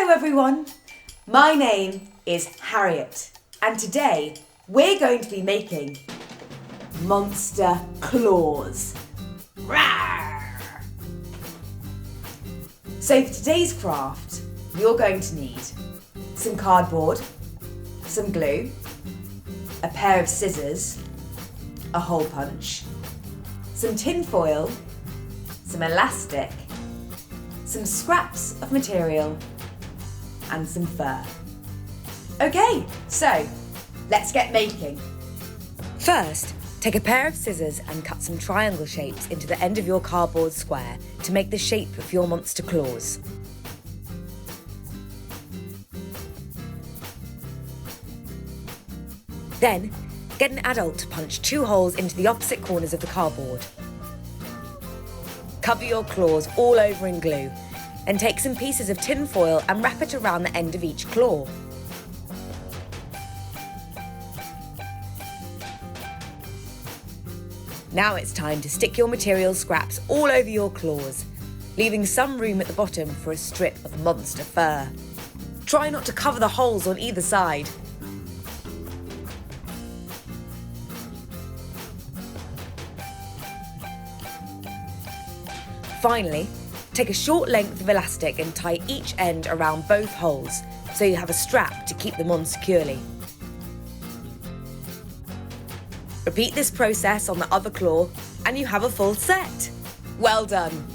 Hello everyone, my name is Harriet and today we're going to be making monster claws. Rawr! So for today's craft, you're going to need some cardboard, some glue, a pair of scissors, a hole punch, some tin foil, some elastic, some scraps of material, and some fur. Okay, so let's get making. First, take a pair of scissors and cut some triangle shapes into the end of your cardboard square to make the shape of your monster claws. Then, get an adult to punch 2 holes into the opposite corners of the cardboard. Cover your claws all over in glue and take some pieces of tin foil and wrap it around the end of each claw. Now it's time to stick your material scraps all over your claws, leaving some room at the bottom for a strip of monster fur. Try not to cover the holes on either side. Finally, take a short length of elastic and tie each end around both holes so you have a strap to keep them on securely. Repeat this process on the other claw and you have a full set. Well done!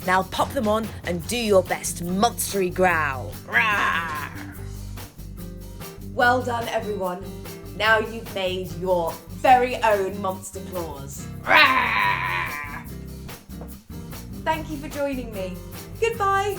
Now pop them on and do your best monstery growl. Rawr! Well done everyone, now you've made your very own monster claws. Rawr! Thank you for joining me. Goodbye.